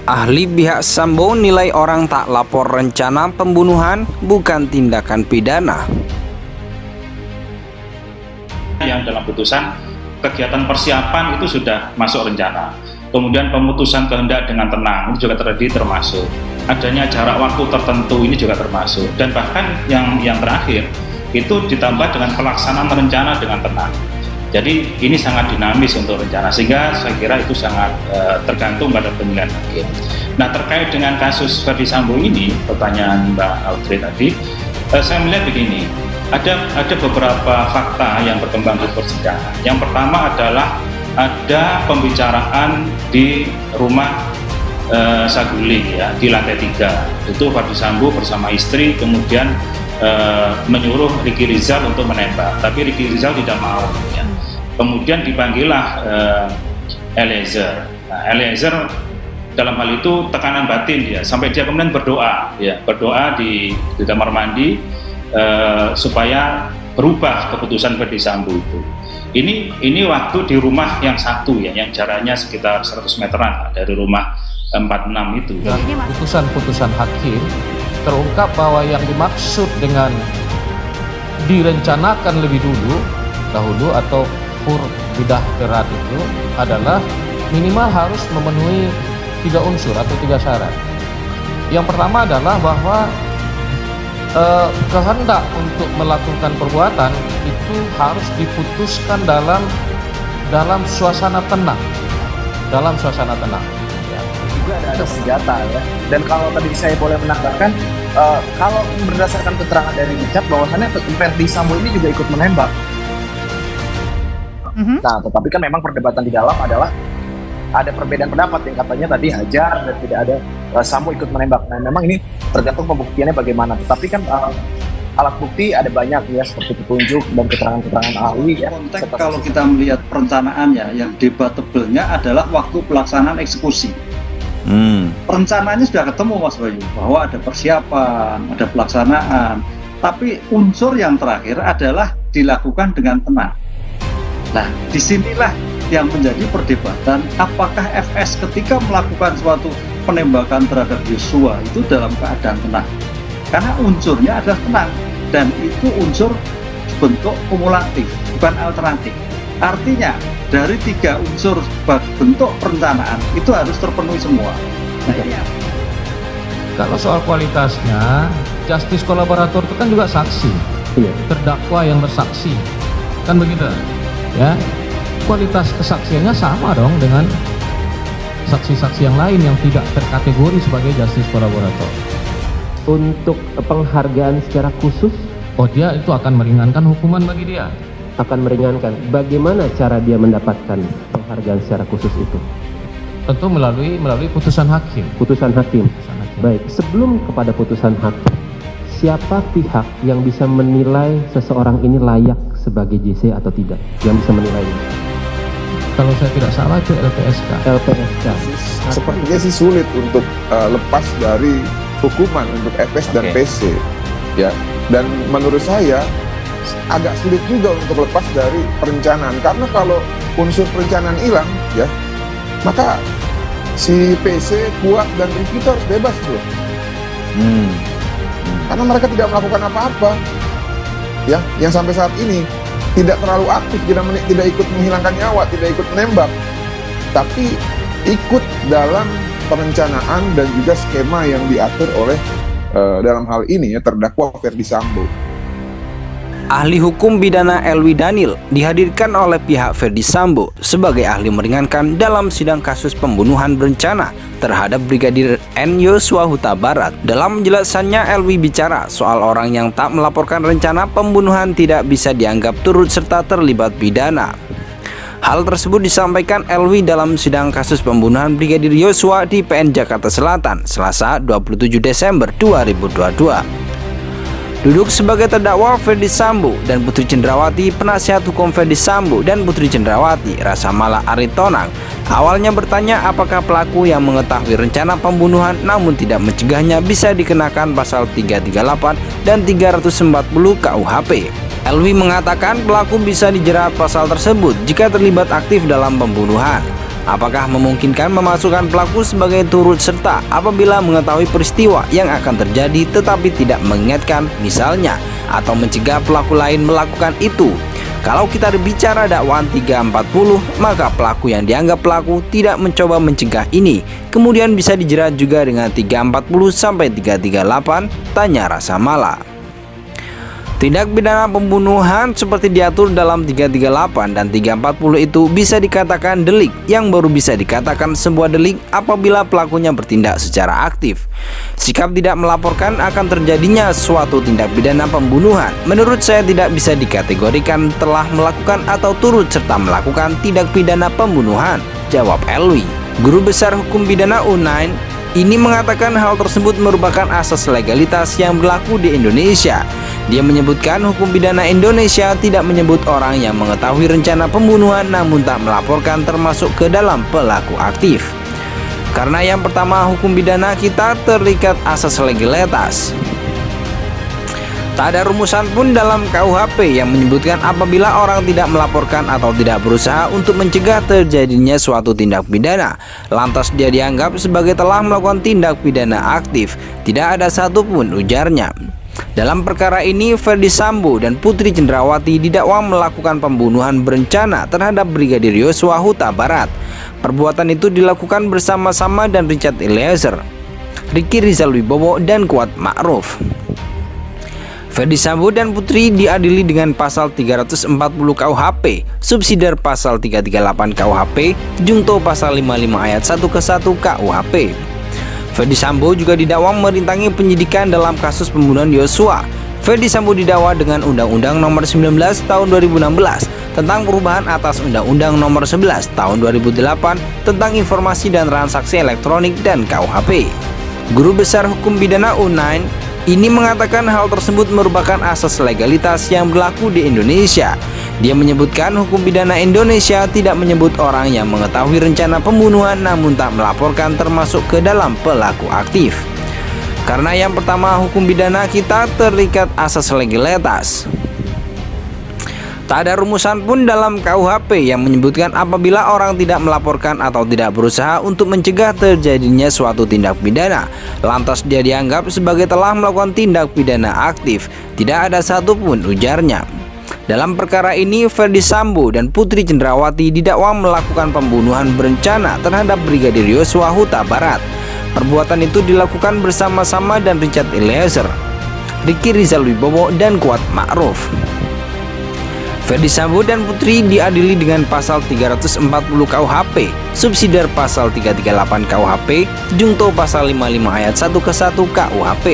Ahli pihak Sambo nilai orang tak lapor rencana pembunuhan bukan tindakan pidana. Yang dalam putusan kegiatan persiapan itu sudah masuk rencana. Kemudian pemutusan kehendak dengan tenang ini juga termasuk. Adanya jarak waktu tertentu ini juga termasuk. Dan bahkan yang terakhir itu ditambah dengan pelaksanaan rencana dengan tenang. Jadi ini sangat dinamis untuk rencana, sehingga saya kira itu sangat tergantung pada penilaian hakim. Nah, terkait dengan kasus Ferdy Sambo ini, pertanyaan Mbak Audrey tadi, saya melihat begini, ada beberapa fakta yang berkembang di persidangan. Yang pertama adalah ada pembicaraan di rumah Saguling, ya, di lantai 3. Itu Ferdy Sambo bersama istri kemudian menyuruh Ricky Rizal untuk menembak, tapi Ricky Rizal tidak mau. Ya. Kemudian dipanggillah Eliezer. Nah, Eliezer dalam hal itu tekanan batin dia, sampai dia kemudian berdoa, ya, berdoa di kamar mandi supaya berubah keputusan Ferdy Sambo itu. Ini waktu di rumah yang satu, ya, yang jaraknya sekitar 100 meteran dari rumah 46 itu. Dan putusan-putusan hakim terungkap bahwa yang dimaksud dengan direncanakan lebih dahulu atau bidah berat itu adalah minimal harus memenuhi 3 unsur atau 3 syarat. Yang pertama adalah bahwa kehendak untuk melakukan perbuatan itu harus diputuskan dalam suasana tenang, ya. Juga ada senjata, ya. Dan kalau tadi saya boleh menambahkan, kalau berdasarkan keterangan dari Richard bahwasannya Ferdy Sambo ini juga ikut menembak. Nah, tetapi kan memang perdebatan di dalam adalah ada perbedaan pendapat yang katanya tadi hajar dan tidak ada Sambo ikut menembak. Nah, memang ini tergantung pembuktiannya bagaimana. Tetapi kan alat bukti ada banyak, ya, seperti petunjuk dan keterangan-keterangan ahli. Ya, konteks kalau kita melihat perencanaannya, yang debatable-nya adalah waktu pelaksanaan eksekusi. Perencanaannya sudah ketemu, Mas Bayu, bahwa ada persiapan, ada pelaksanaan. Tapi unsur yang terakhir adalah dilakukan dengan tenang. Nah, disinilah yang menjadi perdebatan, apakah FS ketika melakukan suatu penembakan terhadap Yosua itu dalam keadaan tenang. Karena unsurnya adalah tenang, dan itu unsur bentuk kumulatif, bukan alternatif. Artinya, dari 3 unsur bentuk perencanaan itu harus terpenuhi semua. Nah, ini kalau soal kualitasnya, justice kolaborator itu kan juga saksi, terdakwa yang bersaksi, kan begitu? Ya, kualitas kesaksiannya sama dong dengan saksi-saksi yang lain yang tidak terkategori sebagai justice kolaborator. Untuk penghargaan secara khusus, dia itu akan meringankan hukuman bagi dia. Akan meringankan. Bagaimana cara dia mendapatkan penghargaan secara khusus itu? Tentu melalui putusan hakim. Putusan hakim. Baik, sebelum kepada putusan hakim, siapa pihak yang bisa menilai seseorang ini layak sebagai JC atau tidak? Yang bisa menilainya? Kalau saya tidak salah itu LPSK. Sepertinya sih sulit untuk lepas dari hukuman untuk FS dan PC, ya. Dan menurut saya agak sulit juga untuk lepas dari perencanaan, karena kalau unsur perencanaan hilang, ya, maka si PC, Kuat, dan Ricky itu harus bebas loh. Karena mereka tidak melakukan apa-apa, ya, yang sampai saat ini tidak terlalu aktif, tidak ikut menghilangkan nyawa, tidak ikut menembak, tapi ikut dalam perencanaan dan juga skema yang diatur oleh dalam hal ini, ya, terdakwa Ferdy Sambo. Ahli hukum pidana Elwi Daniel dihadirkan oleh pihak Ferdy Sambo sebagai ahli meringankan dalam sidang kasus pembunuhan berencana terhadap Brigadir N Yosua Huta Barat. Dalam penjelasannya, Elwi bicara soal orang yang tak melaporkan rencana pembunuhan tidak bisa dianggap turut serta terlibat pidana. Hal tersebut disampaikan Elwi dalam sidang kasus pembunuhan Brigadir Yosua di PN Jakarta Selatan, Selasa 27 Desember 2022. Duduk sebagai terdakwa Ferdy Sambo dan Putri Cendrawati, penasihat hukum Ferdy Sambo dan Putri Cendrawati, Rasamala Aritonang, awalnya bertanya apakah pelaku yang mengetahui rencana pembunuhan namun tidak mencegahnya bisa dikenakan pasal 338 dan 340 KUHP. Elwi mengatakan pelaku bisa dijerat pasal tersebut jika terlibat aktif dalam pembunuhan. Apakah memungkinkan memasukkan pelaku sebagai turut serta apabila mengetahui peristiwa yang akan terjadi tetapi tidak mengingatkan misalnya atau mencegah pelaku lain melakukan itu? Kalau kita berbicara dakwaan 340, maka pelaku yang dianggap pelaku tidak mencoba mencegah ini kemudian bisa dijerat juga dengan 340 sampai 338, tanya Rasa Mala. Tindak pidana pembunuhan seperti diatur dalam 338 dan 340 itu bisa dikatakan delik yang baru bisa dikatakan sebuah delik apabila pelakunya bertindak secara aktif. Sikap tidak melaporkan akan terjadinya suatu tindak pidana pembunuhan menurut saya tidak bisa dikategorikan telah melakukan atau turut serta melakukan tindak pidana pembunuhan, jawab Elwi. Guru Besar Hukum Pidana UNAIN ini mengatakan hal tersebut merupakan asas legalitas yang berlaku di Indonesia. Dia menyebutkan hukum pidana Indonesia tidak menyebut orang yang mengetahui rencana pembunuhan namun tak melaporkan termasuk ke dalam pelaku aktif. Karena yang pertama, hukum pidana kita terikat asas legalitas. Tak ada rumusan pun dalam KUHP yang menyebutkan apabila orang tidak melaporkan atau tidak berusaha untuk mencegah terjadinya suatu tindak pidana, lantas dia dianggap sebagai telah melakukan tindak pidana aktif. Tidak ada satupun, ujarnya. Dalam perkara ini, Ferdi Sambo dan Putri Cendrawati didakwa melakukan pembunuhan berencana terhadap Brigadir Yosua Huta Barat. Perbuatan itu dilakukan bersama-sama dan Richard Eliezer, Ricky Rizal Wibowo, dan Kuat Ma'ruf. Ferdi Sambo dan Putri diadili dengan pasal 340 KUHP, subsidiar pasal 338 KUHP, junto pasal 55 ayat 1 ke 1 KUHP. Ferdi Sambo juga didakwa merintangi penyidikan dalam kasus pembunuhan Yosua. Ferdi Sambo didakwa dengan Undang-Undang Nomor 19 Tahun 2016 tentang perubahan atas Undang-Undang Nomor 11 Tahun 2008 tentang informasi dan transaksi elektronik dan KUHP. Guru Besar Hukum Pidana UNAIN ini mengatakan hal tersebut merupakan asas legalitas yang berlaku di Indonesia. Dia menyebutkan hukum pidana Indonesia tidak menyebut orang yang mengetahui rencana pembunuhan namun tak melaporkan termasuk ke dalam pelaku aktif. Karena yang pertama, hukum pidana kita terikat asas legalitas. Tak ada rumusan pun dalam KUHP yang menyebutkan apabila orang tidak melaporkan atau tidak berusaha untuk mencegah terjadinya suatu tindak pidana, lantas dia dianggap sebagai telah melakukan tindak pidana aktif. Tidak ada satupun, ujarnya. Dalam perkara ini, Ferdi Sambo dan Putri Cendrawati didakwa melakukan pembunuhan berencana terhadap Brigadir Yosua Huta Barat. Perbuatan itu dilakukan bersama-sama dan Richard Eliezer, Ricky Rizal Wibowo, dan Kuat Ma'ruf. Ferdi Sambo dan Putri diadili dengan pasal 340 KUHP, subsidiar pasal 338 KUHP, junto pasal 55 ayat 1 ke 1 KUHP.